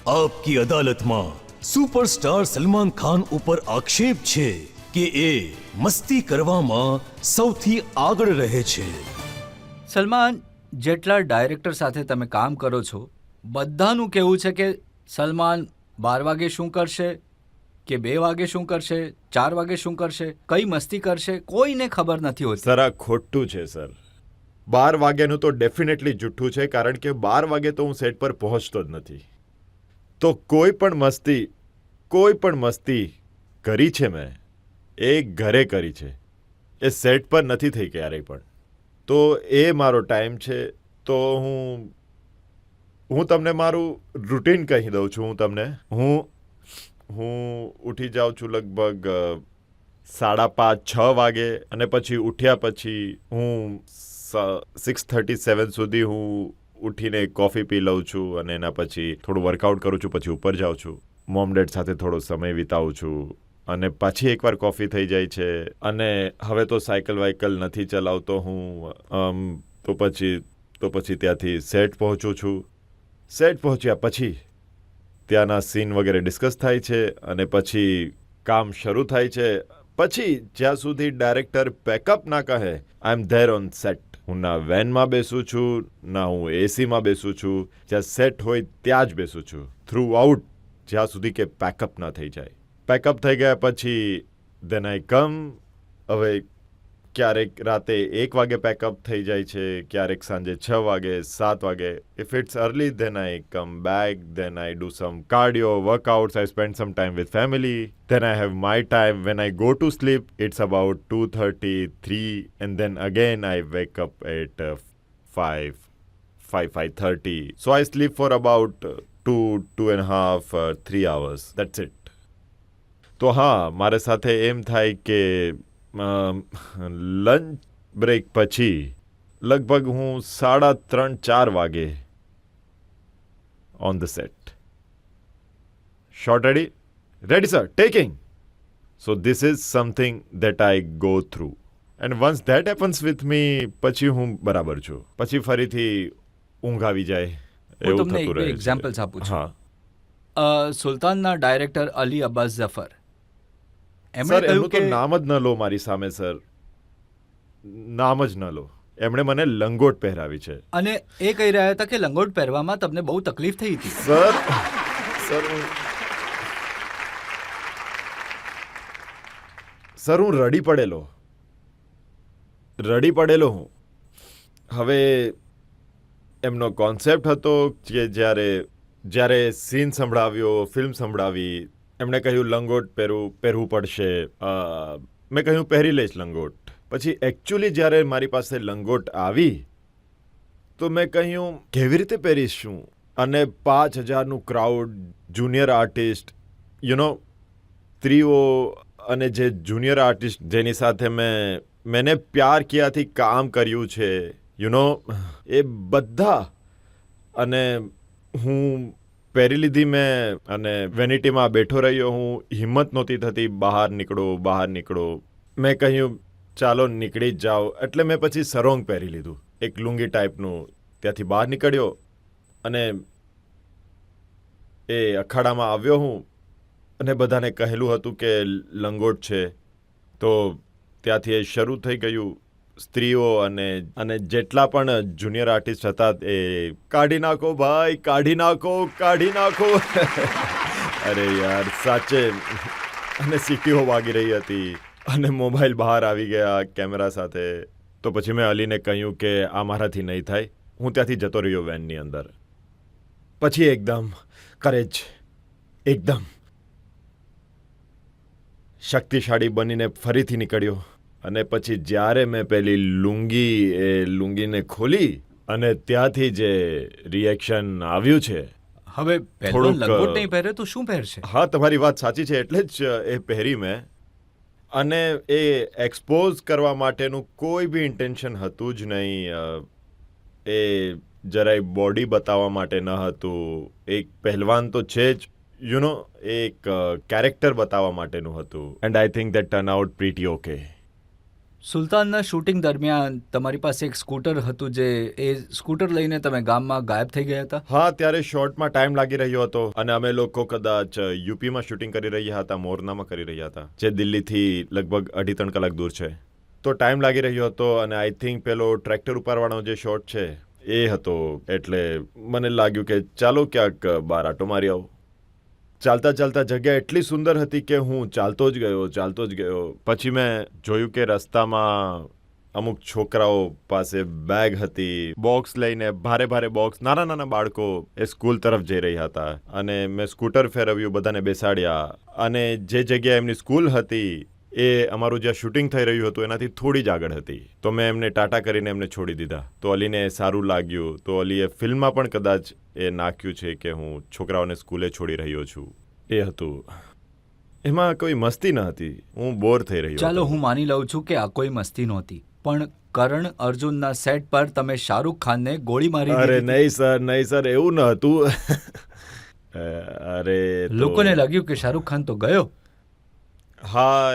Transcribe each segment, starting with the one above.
આપકી અદાલતમાં સુપરસ્ટાર સલમાન ખાન ઉપર આક્ષેપ છે કે એ મસ્તી કરવામાં સૌથી આગળ રહે છે. સલમાન, જેટલા ડાયરેક્ટર સાથે તમે કામ કરો છો બધાનું કહેવું છે કે સલમાન 12 વાગે શું કરશે કે 2 વાગે શું કરશે, 4 વાગે શું કરશે, કઈ મસ્તી કરશે, કોઈને ખબર નથી હોતી. સર, આ ખોટું છે સર. 12 વાગ્યાનું તો ડેફિનેટલી જુઠ્ઠું છે, કારણ કે 12 વાગે તો હું સેટ પર પહોંચતો જ નથી. તો કોઈ પણ મસ્તી કરી છે મેં, એ ઘરે કરી છે, એ સેટ પર નથી થઈ ક્યારેય પણ. તો એ મારો ટાઈમ છે. તો હું તમને મારું રૂટીન કહી દઉં છું. હું ઉઠી જાઉં છું લગભગ 5:30-6 વાગે, અને પછી ઉઠ્યા પછી હું 6:37 સુધી હું ઉઠીને કોફી પી લઉં છું, અને એના પછી થોડું વર્કઆઉટ કરું છું, પછી ઉપર જાઉં છું, મોમ ડેડ સાથે થોડો સમય વિતાવું છું, અને પાછી એકવાર કોફી થઈ જાય છે. અને હવે તો સાયકલ નથી ચલાવતો હું. તો પછી ત્યાંથી સેટ પહોંચું છું. સેટ પહોંચ્યા પછી ત્યાંના સીન વગેરે ડિસ્કસ થાય છે, અને પછી કામ શરૂ થાય છે. પછી જ્યાં સુધી ડાયરેક્ટર પેકઅપ ના કહે, આઈ એમ ધેર ઓન સેટ. હું ના વેનમાં બેસું છું, ના હું એસીમાં બેસું છું. જ્યાં સેટ હોય ત્યાં જ બેસું છું થ્રુ આઉટ, જ્યાં સુધી કે પેકઅપ ના થઈ જાય. પેકઅપ થઈ ગયા પછી દેન આઈ કમ. હવે ક્યારેક રાતે 1 વાગે પેકઅપ થઈ જાય છે, ક્યારેક સાંજે 6 વાગે, 7 વાગે. If it's early, then I come back, then I do some cardio, workouts, I spend some time with family. Then I have my time. When I go to sleep, it's about 2:30, 3, and then again I wake up at 5:30. So I sleep for about 2.5, 3 hours. That's it. તો હા, મારે સાથે એમ થાય કે lunch break પછી લગભગ હું 3:30-4 વાગે on the set. Shot ready? Ready sir, taking. So this is something that I go through, and once that happens with me, પછી હું બરાબર છું. પછી ફરીથી ઊંઘ આવી જાય, હું એવું તમને થતું રહે છે. એક્ઝામ્પલ્સ આપું છું. હા સુલતાનના ડાયરેક્ટર અલી અબ્બાસ ઝફર, એમણે સર, કહ્યું એમનું તો કે નામ જ ન લો મારી સામે સર. નામ જ ન લો. એમણે મને લંગોટ પહેરાવી છે. અને એ કહી રહ્યા હતા કે લંગોટ પહેરવામાં તમને બહુ તકલીફ થઈ હતી. સર હું રડી પડેલો હું. હવે એમનો કોન્સેપ્ટ હતો કે જ્યારે સીન સંભળાવ્યો, ફિલ્મ સંભળાવી, એમણે કહ્યું લંગોટ પહેરવું પડશે. મેં કહ્યું પહેરી લઈશ લંગોટ. પછી એકચ્યુઅલી જ્યારે મારી પાસે લંગોટ આવી તો મેં કહ્યું કેવી રીતે પહેરીશું? અને 5,000નું ક્રાઉડ, જુનિયર આર્ટિસ્ટ, સ્ત્રીઓ, અને જે જુનિયર આર્ટિસ્ટ જેની સાથે મેને પ્યાર કિયાથી કામ કર્યું છે, એ બધા. અને હું પહેરી લીધી મેં, અને વેનિટીમાં બેઠો રહ્યો હું. હિંમત નહોતી થતી બહાર નીકળો. મેં કહ્યું ચાલો નીકળી જ જાઓ. એટલે મેં પછી સરોંગ પહેરી લીધું, એક લુંગી ટાઈપનું. ત્યાંથી બહાર નીકળ્યો, અને એ અખાડામાં આવ્યો હું, અને બધાને કહેલું હતું કે લંગોટ છે. તો ત્યાંથી એ શરૂ થઈ ગયું. સ્ત્રીઓ અને જેટલા પણ જુનિયર આર્ટિસ્ટ હતા એ કાઢી નાખો ભાઈ, કાઢી નાખો. અરે યાર, સાચે. અને સીટીઓ વાગી રહી હતી, અને મોબાઈલ બહાર આવી ગયા કેમેરા સાથે. તો પછી મેં અલીને કહ્યું કે આ મારાથી નહીં થાય. હું ત્યાંથી જતો રહ્યો વેનની અંદર. પછી એકદમ કરેજ, એકદમ શક્તિશાળી બનીને ફરીથી નીકળ્યો. અને પછી જ્યારે મેં પેલી લુંગીને ખોલી, અને ત્યાંથી જે રિએક્શન આવ્યું છે. હવે પહેલો લંગોટ નહીં પહેરે તો શું પહેરશે? હા, તમારી વાત સાચી છે, એટલે જ એ પહેરી મેં. અને એ એક્સપોઝ કરવા માટેનું કોઈ બી ઇન્ટેન્શન હતું જ નહીં. એ જરાય બોડી બતાવવા માટે ન હતું. એક પહેલવાન તો છે જ, એક કેરેક્ટર બતાવવા માટેનું હતું. And I think that turn out pretty okay. સુલતાનના શૂટિંગ દરમિયાન તમારી પાસે એક સ્કૂટર હતું જે એ સ્કૂટર લઈને તમે ગામમાં ગાયબ થઈ ગયા હતા. હા, ત્યારે શોર્ટમાં ટાઈમ લાગી રહ્યો હતો અને અમે લોકો કદાચ યુપીમાં શૂટિંગ કરી રહ્યા હતા, મોરનામાં કરી રહ્યા હતા, જે દિલ્હીથી લગભગ 2.5-3 કલાક દૂર છે. તો ટાઈમ લાગી રહ્યો હતો અને આઈ થિંક પેલો ટ્રેક્ટર ઉપાડવાનો જે શોટ છે એ હતો, એટલે મને લાગ્યું કે ચાલો ક્યાંક બહાર આટો મારી આવું. ચાલતા ચાલતા જગ્યા એટલી સુંદર હતી કે હું ચાલતો જ ગયો. પછી મેં જોયું કે રસ્તામાં અમુક છોકરાઓ પાસે બેગ હતી, બોક્સ લઈને, ભારે બોક્સ, નાના બાળકો એ સ્કૂલ તરફ જઈ રહ્યા હતા. અને મેં સ્કૂટર ફેરવ્યું, બધાને બેસાડ્યા અને જે જગ્યાએ એમની સ્કૂલ હતી એ અમારું જ્યાં શૂટિંગ થઈ રહ્યું હતું એનાથી થોડી જ આગળ હતી. તો મેં એમને ટાટા કરીને એમને છોડી દીધા. તો અલીને સારું લાગ્યું. તો અલીએ ફિલ્મમાં પણ કદાચ એ નાખ્યું છે કે હું છોકરાઓને સ્કૂલે છોડી રહ્યો છું. એ હતું. એમાં કોઈ મસ્તી ન હતી. હું બોર થઈ રહ્યો ચાલો હતો. હું માની લઉં છું કે આ કોઈ મસ્તી નહોતી, પણ કરણ અર્જુનના સેટ પર તમે શાહરૂખ ખાનને ગોળી મારી અરે દીધી હતી. નહીં સર, એવું ન હતું. અરે તો- લોકોને લાગ્યું કે શાહરૂખ ખાન તો ગયો. હા,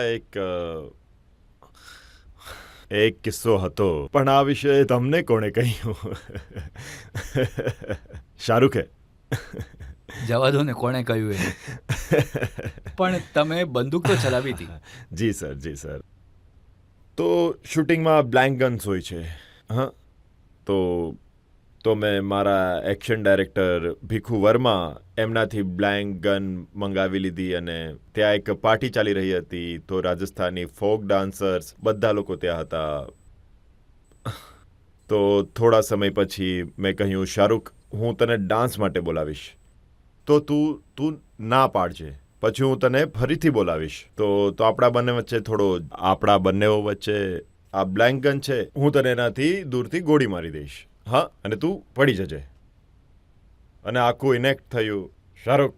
એક કિસ્સો હતો, પણ આ વિશે તમને કોણે કહ્યું? શાહરૂખે. જવા દો ને કોણે કહ્યું એ. પણ તમે બંદૂક તો ચલાવી હતી. જી સર. તો શૂટિંગમાં બ્લેન્ક ગન્સ હોય છે. હા, તો મેં મારા એક્શન ડાયરેક્ટર ભીખુ વર્મા એમનાથી બ્લેન્ક ગન મંગાવી લીધી અને ત્યાં એક પાર્ટી ચાલી રહી હતી. તો રાજસ્થાની ફોક ડાન્સર્સ બધા લોકો ત્યાં હતા. તો થોડા સમય પછી મેં કહ્યું, શાહરૂખ, હું તને ડાન્સ માટે બોલાવીશ, તો તું ના પાડજે. પછી હું તને ફરીથી બોલાવીશ. તો આપણા બંને વચ્ચે આ બ્લેન્ક ગન છે, હું તને એનાથી દૂરથી ગોળી મારી દઈશ. હા, અને તું પડી જજે. અને આખું ઇનેક્ટ થયું. શાહરૂખ,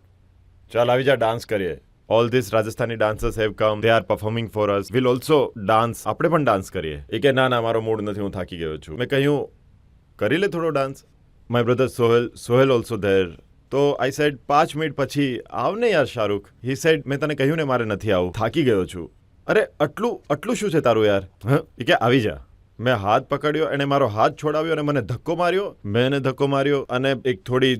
ચાલ આવી જા, ડાન્સ કરીએ. All this Rajasthani dancers have come, they are performing for us, will also dance. આપણે પણ ડાન્સ કરીએ. એ કે ના, મારો મૂડ નથી, હું થાકી ગયો છું. મેં કહ્યું, કરી લે થોડો dance. My brother Sohail also there. તો આઈ સેડ 5 મિનિટ પછી આવ ને યાર શાહરૂખ. હી સેડ, મેં તને કહ્યું ને મારે નથી આવું, થાકી ગયો છું. અરે આટલું શું છે તારું યાર? એ કે આવી જા. મેં હાથ પકડ્યો, એણે મારો હાથ છોડાવ્યો અને મને ધક્કો માર્યો. મેં એને ધક્કો માર્યો અને એક થોડી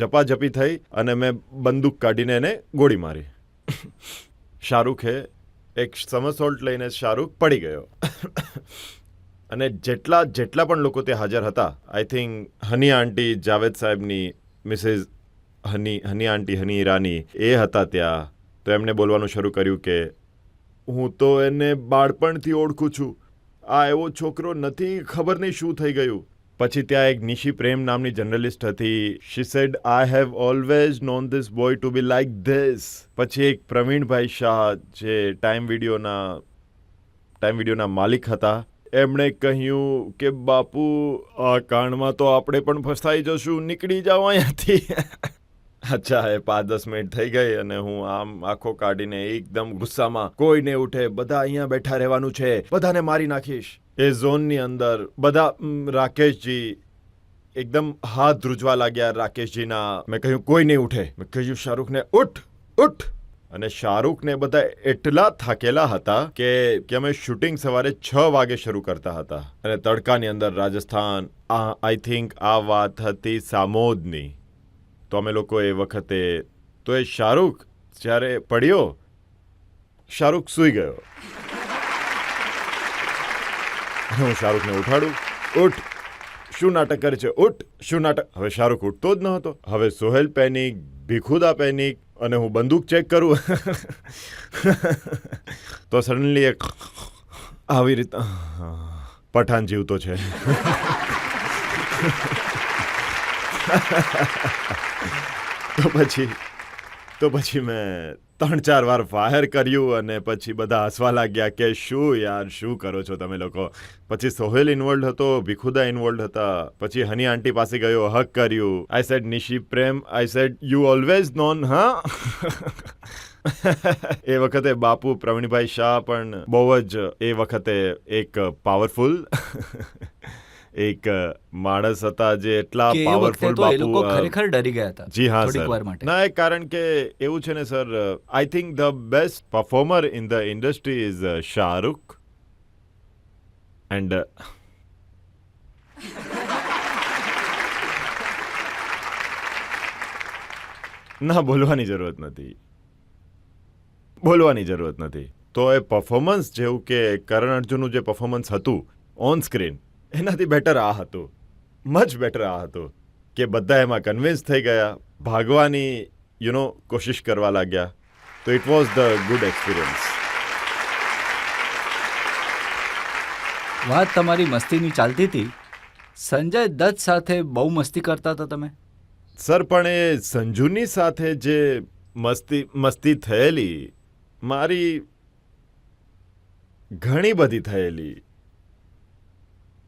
ઝપાઝપી થઈ અને મેં બંદૂક કાઢીને એને ગોળી મારી. શાહરૂખે એક સમરસોલ્ટ લઈને શાહરૂખ પડી ગયો. અને જેટલા પણ લોકો ત્યાં હાજર હતા, આઈ થિંક હની આંટી, જાવેદ સાહેબની મિસિસ હની આંટી, હની ઈરાની, એ હતા ત્યાં. તો એમણે બોલવાનું શરૂ કર્યું કે હું તો એને બાળપણથી ઓળખું છું, આ એવો છોકરો નથી, ખબર નહીં શું થઈ ગયું. પછી ત્યાં એક નિશી પ્રેમ નામની જર્નલિસ્ટ હતી. She said, I have always known this boy to be like this. પછી એક પ્રવીણભાઈ શાહ, જે ટાઈમ વિડીયોના માલિક હતા, એમણે કહ્યું કે બાપુ, આ કાંડમાં તો આપણે પણ ફસાઈ જશું, નીકળી જાઓ અહીંયાથી. અચ્છા, એ 5-10 મિનિટ થઈ ગઈ અને હું આમ આંખો કાઢીને એકદમ ગુસ્સામાં, કોઈને ઉઠે, બધા અહીંયા બેઠા રહેવાનું છે, બધાને મારી નાખીશ. એ ઝોનની અંદર બધા રાકેશજી એકદમ હાથ ધ્રુજવા લાગ્યા રાકેશજીના. મેં કહ્યું કોઈ નહીં ઉઠે. મેં કહ્યું શાહરૂખને, ઉઠ. અને શાહરૂખને બધા એટલા થાકેલા હતા કે અમે શૂટિંગ સવારે 6 વાગે શરૂ કરતા હતા અને તડકાની અંદર રાજસ્થાન. આઈ થિંક આ વાત હતી સામોદની. તો અમે લોકો એ વખતે, તો એ શાહરૂખ જ્યારે પડ્યો, શાહરૂખ સૂઈ ગયો. હું શાહરૂખને ઉઠાડું, ઉઠ, શું નાટક કરે છે, ઉઠ, શું નાટક. હવે શાહરૂખ ઉઠતો જ ન હતો. હવે સોહેલ પેનિક, ભીખુદા પેનિક, અને હું બંદૂક ચેક કરું. તો સડનલી એક આવી રીતે, પઠાણ જીવતો છે. તો પછી મેં 3-4 વાર ફાયર કર્યું અને પછી બધા હસવા લાગ્યા કે શું કરો છો તમે લોકો. પછી સોહેલ ઇન્વોલ્ડ હતો, ભીખુદા ઇન્વોલ્ડ હતા. પછી હની આંટી પાસે ગયો, હક કર્યું. I said, Nishi Prem, I said, you always non. હા. એ વખતે બાપુ પ્રવીણભાઈ શાહ પણ બહુ જ એ વખતે એક પાવરફુલ એક માણસ હતા, જે એટલા કે એ વખતે પાવરફુલ તો એ લોકો બાપુ. ખરેખર ડરી ગયા હતા. જી હા થોડીક વાર સર. માટે. ના, કારણ કે એવું છે ને sir, I think the best performer in the industry is Shahrukh. And ના બોલવાની જરૂરત નથી તો એ પરફોર્મન્સ જેવું કે કરણ અર્જુનનું જે પરફોર્મન્સ હતું ઓન સ્ક્રીન એનાથી બેટર આ હતું, મચ બેટર આ હતું કે બધા એમાં કન્વિન્સ થઈ ગયા, ભાગવાની કોશિશ કરવા લાગ્યા. તો it was the good experience. વાત તમારી મસ્તીની ચાલતી હતી. સંજય દત્ત સાથે બહુ મસ્તી કરતા હતા તમે? સર પણ એ સંજુની સાથે જે મસ્તી થયેલી મારી ઘણી બધી થયેલી,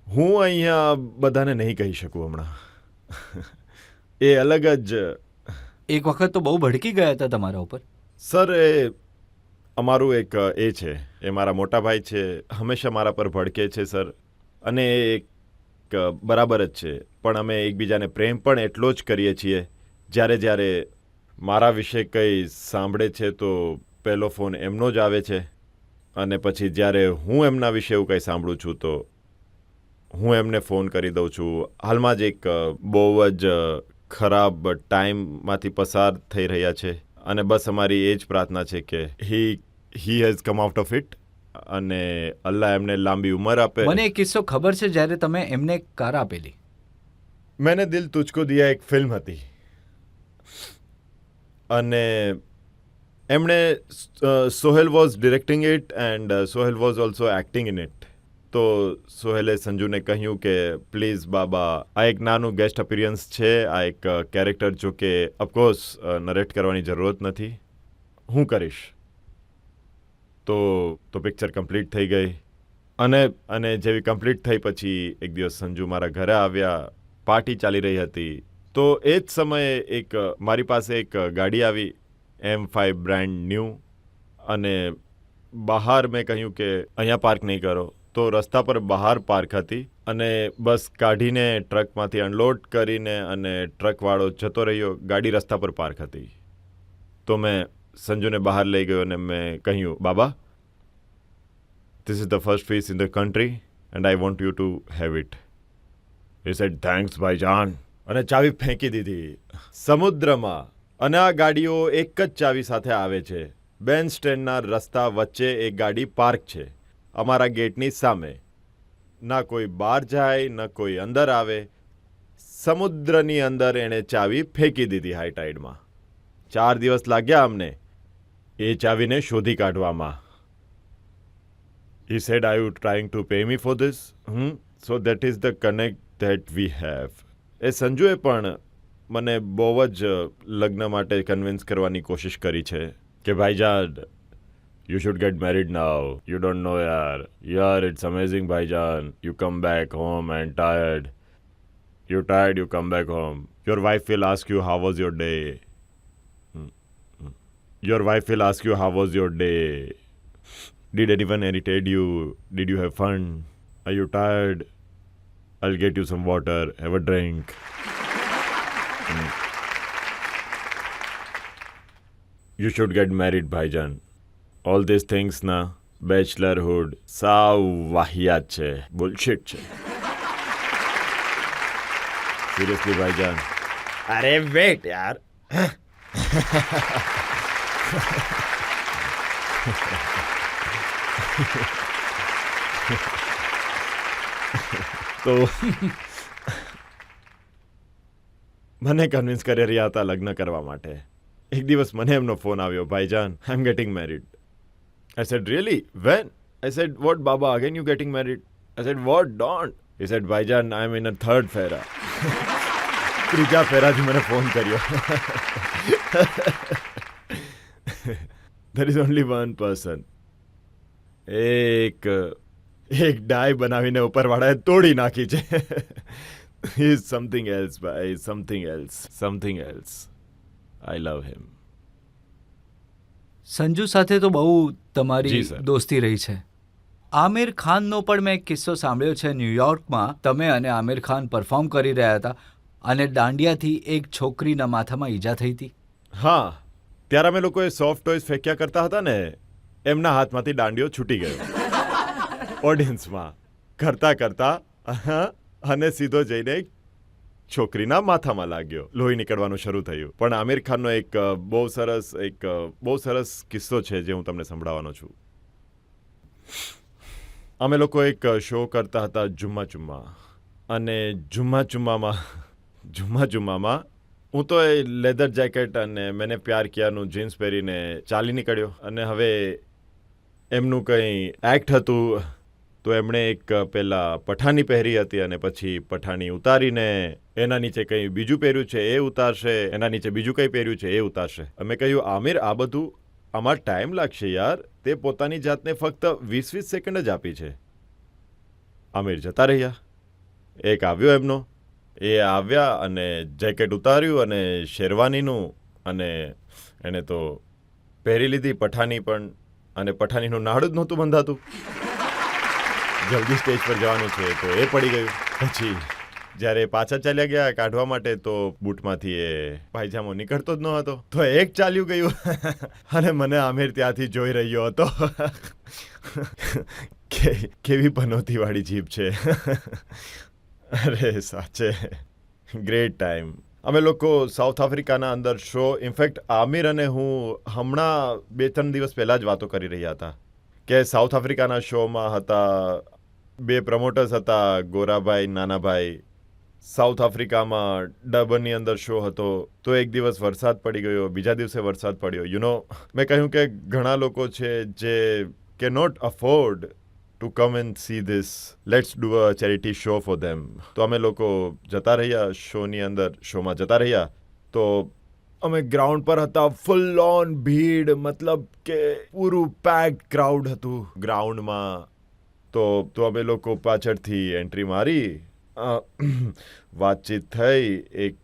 હું અહીંયા બધાને નહીં કહી શકું હમણાં. એ અલગ જ. એક વખત તો બહુ ભડકી ગયા હતા તમારા ઉપર. સર એ અમારું એક એ છે, એ મારા મોટા ભાઈ છે, હંમેશા મારા પર ભડકે છે સર, અને એ એક બરાબર જ છે. પણ અમે એકબીજાને પ્રેમ પણ એટલો જ કરીએ છીએ. જ્યારે મારા વિશે કંઈ સાંભળે છે તો પહેલો ફોન એમનો જ આવે છે, અને પછી જ્યારે હું એમના વિશે એવું કંઈ સાંભળું છું તો હું એમને ફોન કરી દઉં છું. હાલમાં જ એક બહુ જ ખરાબ ટાઈમમાંથી પસાર થઈ રહ્યા છે, અને બસ અમારી એ જ પ્રાર્થના છે કે he has come out of it, અને અલ્લાહ એમને લાંબી ઉંમર આપે. મને એક કિસ્સો ખબર છે જ્યારે તમે એમને કાર આપેલી. મેને દિલ તુજકો દિયા એક ફિલ્મ હતી, અને એમણે Sohail was directing it and Sohail was also acting in it. તો સોહેલે સંજુને કહ્યું કે પ્લીઝ બાબા, આ એક નાનું ગેસ્ટ અપિયરન્સ છે, આ એક કેરેક્ટર, જો કે ઓફકોર્સ નરેટ કરવાની જરૂરત નથી, હું કરીશ. તો પિક્ચર કમ્પ્લીટ થઈ ગઈ, અને જેવી કમ્પ્લીટ થઈ પછી એક દિવસ સંજુ મારા ઘરે આવ્યા, પાર્ટી ચાલી રહી હતી. તો એ જ સમયે મારી પાસે એક ગાડી આવી, M5 બ્રાન્ડ ન્યૂ, અને બહાર મેં કહ્યું કે અહીંયા પાર્ક નહીં કરો. તો રસ્તા પર બહાર પાર્ક હતી, અને બસ કાઢીને ટ્રકમાંથી અનલોડ કરીને અને ટ્રકવાળો જતો રહ્યો, ગાડી રસ્તા પર પાર્ક હતી. તો મેં સંજુને બહાર લઈ ગયો અને મેં કહ્યું, બાબા, this is the first piece in the country and I want you to have it. He said, thanks ભાઈજાન, અને ચાવી ફેંકી દીધી સમુદ્રમાં. અને આ ગાડીઓ એક જ ચાવી સાથે આવે છે. બેન સ્ટેન્ડના રસ્તા વચ્ચે એક ગાડી પાર્ક છે, અમારા ગેટની સામે. ના કોઈ બહાર જાય, ના કોઈ અંદર આવે. સમુદ્રની અંદર એણે ચાવી ફેંકી દીધી હાઈ ટાઈડમાં. 4 દિવસ લાગ્યા અમને એ ચાવીને શોધી કાઢવામાં. He said, are you trying to pay me for this? So that is the connect that we have. એ સંજુએ પણ મને બહુ જ લગ્ન માટે કન્વિન્સ કરવાની કોશિશ કરી છે કે ભાઈજાન, you should get married now. You don't know yaar, it's amazing ભાઈજાન. You come back home and tired. You're tired, you come back home. Your wife will ask you, how was your day? Your wife will ask you, how was your day? Did anyone irritate you? Did you have fun? Are you tired? I'll get you some water. Have a drink. You should get married, ભાઈજાન. All these things ના બેચલરહુડ સાવ વાહિયાત છે, બુલશિટ છે. Seriously ભાઈજાન. અરે wet યાર. તો મને convince કરી રહ્યા હતા લગ્ન કરવા માટે. એક દિવસ મને એમનો ફોન આવ્યો, ભાઈજાન, I am getting married. I said, really? When? I said, what, Baba? Again you getting married? I said, what? Don't. He said, Bhaijan, I'm in a third ફેરા. ત્રીજા ફેરાથી મને ફોન કર્યો. There is only one person. એક ડાય બનાવીને ઉપરવાળાએ તોડી નાખી છે. He is something else, bhai. Something else. Something else. I love him. Sanju સાથે તો બહુ તમારી જી સર. દોસ્તી રહી છે. આમિર ખાનનો પણ મેં એક કિસ્સો સાંભળ્યો છે. ન્યૂયોર્કમાં તમે અને આમિર ખાન પરફોર્મ કરી રહ્યા હતા અને દાંડિયાથી એક છોકરીના માથામાં ઈજા થઈ હતી. હા, ત્યારે અમે લોકોએ સોફ્ટ ટોયઝ ફેંક્યા કરતા હતા ને, એમના હાથમાંથી દાંડિયો છૂટી ગયો ઓડિયન્સમાં. કરતા અને સીધો જઈને એક છોકરીના માથામાં લાગ્યો. લોહી નીકળવાનું શરૂ થયું. પણ આમિર ખાનનો એક બહુ સરસ કિસ્સો છે જે હું તમને સંભળાવવાનો છું. અમે લોકો એક શો કરતા હતા જુમ્મા ચુમ્મા, અને જુમ્મા ચુમ્મામાં હું તો એ લેધર જેકેટ અને મેને પ્યાર કિયાનું જીન્સ પહેરીને ચાલી નીકળ્યો. અને હવે એમનું કંઈ એક્ટ હતું, તો એમણે એક પહેલાં પઠાણી પહેરી હતી અને પછી પઠાણી ઉતારીને એના નીચે કંઈ બીજું પહેર્યું છે એ ઉતારશે, એના નીચે બીજું કંઈ પહેર્યું છે એ ઉતારશે. અમે કહ્યું, આમિર, આ બધું આમાં ટાઈમ લાગશે યાર, તે પોતાની જાતને ફક્ત 20 સેકન્ડ જ આપી છે. આમિર જતા રહ્યા. એક આવ્યો એમનો, એ આવ્યા અને જેકેટ ઉતાર્યું અને શેરવાનીનું, અને એને તો પહેરી લીધી પઠાણી પણ, અને પઠાણીનું નાડું જ નહોતું બંધાતું. જલ્દી સ્ટેજ પર જવાનું છે તો એ પડી ગયું. પછી જ્યારે પાછા ચાલ્યા ગયા કાઢવા માટે, તો બૂટમાંથી એ પાયજામો નીકળતો જ ન હતો. તો એક ચાલ્યું ગયું અને મને આમિર ત્યાંથી જોઈ રહ્યો હતો કે કેવી પનોતીવાળી જીભ છે. અરે સાચે ગ્રેટ ટાઈમ. અમે લોકો સાઉથ આફ્રિકાના અંદર શો, ઇનફેક્ટ આમિર અને હું હમણાં 2-3 દિવસ પહેલાં જ વાતો કરી રહ્યા હતા કે સાઉથ આફ્રિકાના શોમાં હતા 2 પ્રમોટર્સ હતા, ગોરાભાઈ, નાનાભાઈ. સાઉથ આફ્રિકામાં ડર્બનની અંદર શો હતો, તો એક દિવસ વરસાદ પડી ગયો, બીજા દિવસે વરસાદ પડ્યો. મેં કહ્યું કે ઘણા લોકો છે જે કે not afford to come and see this, let's do a charity show for them. તો અમે લોકો જતા રહ્યા શોમાં જતા રહ્યા. તો અમે ગ્રાઉન્ડ પર હતા, ફૂલ ઓન ભીડ, મતલબ કે પૂરું પેક્ડ ક્રાઉડ હતું ગ્રાઉન્ડમાં. તો અમે લોકો પાછળથી એન્ટ્રી મારી, વાતચીત થઈ, એક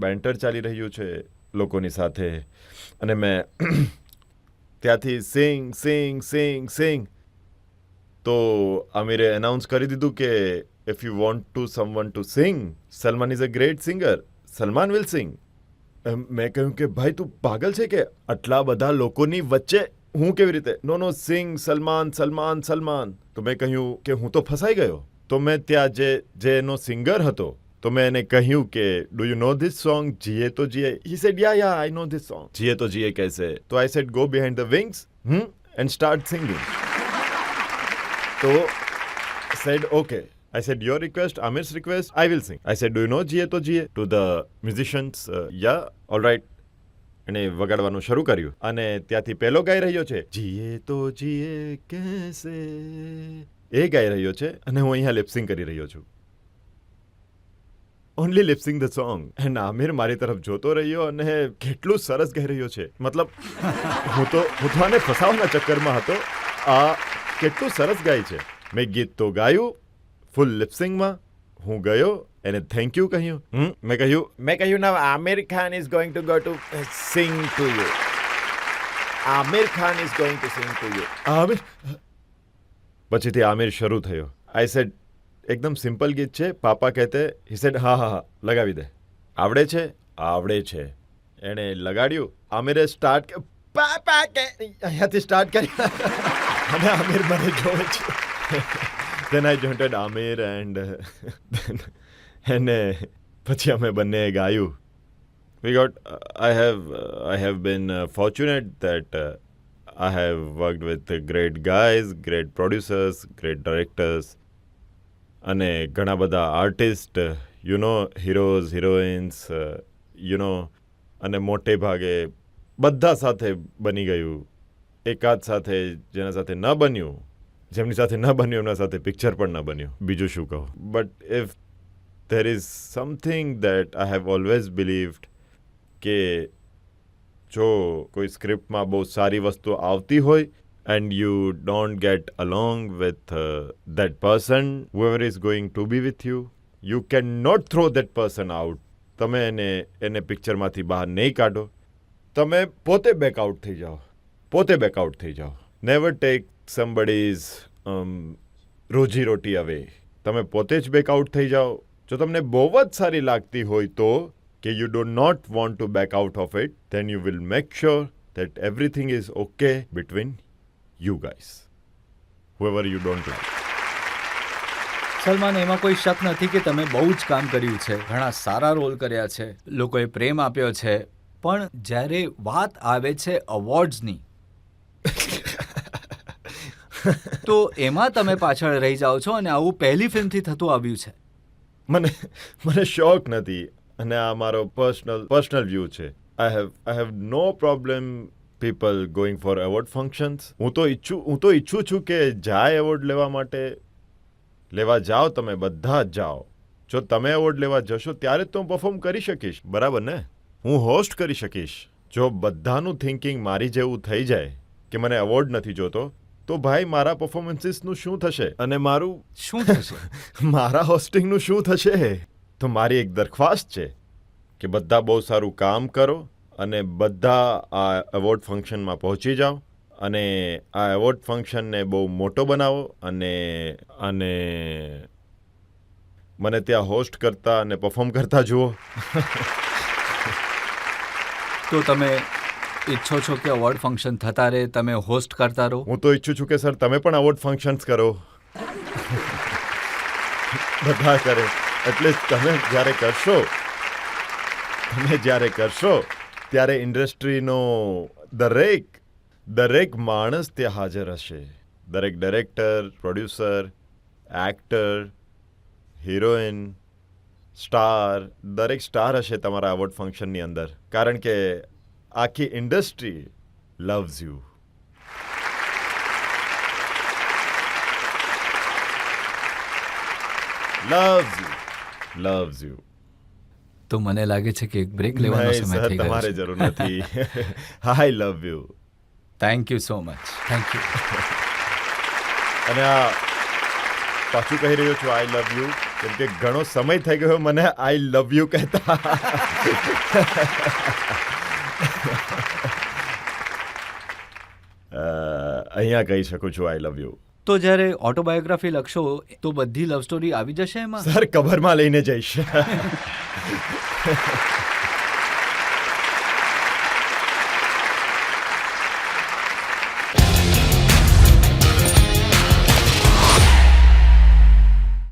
બેન્ટર ચાલી રહ્યું છે લોકોની સાથે, અને મેં ત્યાંથી સિંગ. તો આમિરે એનાઉન્સ કરી દીધું કે if you want to someone to sing, Salman is a great singer, Salman will sing. મેં કહ્યું કે ભાઈ તું પાગલ છે કે આટલા બધા લોકોની વચ્ચે હું કેવી રીતે? નો સિંગ, સલમાન. તો મેં કહ્યું કે હું તો ફસાઈ ગયો. તો મેં ત્યાં જે એનો સિંગર હતો, તો મેં એને કહ્યું કે do you know this song, જીએ તો જીએ? He said ya I know this song. જીએ તો જીએ कैसे? તો I said go behind the wings and start singing. તો said okay. I said your request, Amir's request, I will sing. I said, do you know Jiye to Jiye? To the musicians, yeah, all right. અને વગાડવાનું શરૂ કર્યું, અને ત્યાંથી પહેલો ગાઈ રહ્યો છે જીએ તો જીએ કેસે, એ ગાઈ રહ્યો છે, અને હું અહીંયા લિપસિંગ કરી રહ્યો છું. Only lip sync the song. And Aamir મારી તરફ જોતો રહ્યો, અને કેટલું સરસ ગાઈ રહ્યો છે. મતલબ હું તો આને ફસાવાના ચક્કરમાં હતો. આ કેટલું સરસ ગાય છે. મેં ગીત તો ગાયું ફૂલ લિપસિંગમાં. હું ગયો, એને થેન્ક યુ કહ્યું. મેં કહ્યું now Aamir Khan is going to go to sing to you. Aamir Khan is going to sing to you. Aamir. પછીથી આમિર શરૂ થયો. આઈ સેડ એકદમ સિમ્પલ ગીત છે, પાપા કહેતે. હી સેડ હા, લગાવી દે. આવડે છે. એણે લગાડ્યું. આમિરે સ્ટાર્ટ પાપા કે અહીંયાથી સ્ટાર્ટ કરી, અને આમિર મને જોવે છે. Then I joined Amir and પછી અમે બંને ગાયું. I have been fortunate that I have worked with great guys, great producers, great directors, અને ઘણા બધા આર્ટિસ્ટ, heroes, heroines, અને મોટે ભાગે બધા સાથે બની ગયું. એકાદ સાથે જેના સાથે જેમની સાથે ન બન્યું એમના સાથે પિક્ચર પણ ન બન્યું. બીજું શું કહું? But if there is something that I have always believed કે જો કોઈ સ્ક્રિપ્ટમાં બહુ સારી વસ્તુ આવતી હોય and you don't get along with that person, whoever is going to be with you, you cannot throw that person out. તમે એને પિક્ચરમાંથી બહાર નહીં કાઢો. તમે પોતે બેકઆઉટ થઈ જાઓ. Never take somebody's રોજીરોટી અવે. તમે પોતે જ બેકઆઉટ થઈ જાઓ. જો તમને બહુ જ સારી લાગતી હોય તો કે you do not want to back out of it, then you will make sure that everything is okay between you guys, whoever you don't like. Salman, એમાં કોઈ શક નથી કે તમે બહુ જ કામ કર્યું છે, ઘણા સારા રોલ કર્યા છે, લોકોએ પ્રેમ આપ્યો છે, પણ જ્યારે વાત આવે છે અવોર્ડ્સની તો એમાં તમે પાછળ રહી જાઓ છો અને આવું પહેલી ફિલ્મથી થતું આવ્યું છે. મને શોખ નથી અને આ મારો પર્સનલ વ્યૂ છે. I have no problem people going for award functions. હું તો ઈચ્છું છું કે જાય એવોર્ડ લેવા માટે, લેવા જાઓ તમે બધા જ જાઓ. જો તમે એવોર્ડ લેવા જશો ત્યારે જ તો હું પરફોર્મ કરી શકીશ, બરાબર ને? હું હોસ્ટ કરી શકીશ. જો બધાનું થિંકિંગ મારી જેવું થઈ જાય કે મને એવોર્ડ નથી જોતો, તો ભાઈ મારા પરફોર્મન્સીસનું શું થશે અને મારું શું થશે? મારા હોસ્ટિંગનું શું થશે? તો મારી એક દરખાસ્ત છે કે બધા બહુ સારું કામ કરો અને બધા આ એવોર્ડ ફંક્શનમાં પહોંચી જાઓ અને આ એવોર્ડ ફંક્શનને બહુ મોટો બનાવો અને મને ત્યાં હોસ્ટ કરતા અને પરફોર્મ કરતા જુઓ. તો તમે ઈચ્છો છો કે અવોર્ડ ફંક્શન થતા રહે, તમે હોસ્ટ કરતા રહો? હું તો ઈચ્છું છું કે સર તમે પણ એવોર્ડ ફંક્શન્સ કરો, બધા કરે. એટલે તમે જ્યારે કરશો ત્યારે ઇન્ડસ્ટ્રીનો દરેક માણસ ત્યાં હાજર હશે. દરેક director, producer, actor, heroine, star, દરેક સ્ટાર હશે તમારા એવોર્ડ ફંક્શનની અંદર, કારણ કે આખી industry loves you. loves you. તો મને લાગે છે કે એક બ્રેક લેવાનો નહીં સમય સર, થઈ ગયો તમારે છે. જરૂર નથી. I love you. Thank you so much. Thank you. અને આ પાછું કહી રહ્યો છું આઈ લવ યુ, કેમ કે ઘણો સમય થઈ ગયો મને આઈ લવ યુ કહેતા. અહીંયા કહી શકું છું આઈ લવ યુ. તો જ્યારે ઓટોબાયોગ્રાફી લખશો તો બધી લવ સ્ટોરી આવી જશે એમાં? સર કવરમાં લઈને જઈશ.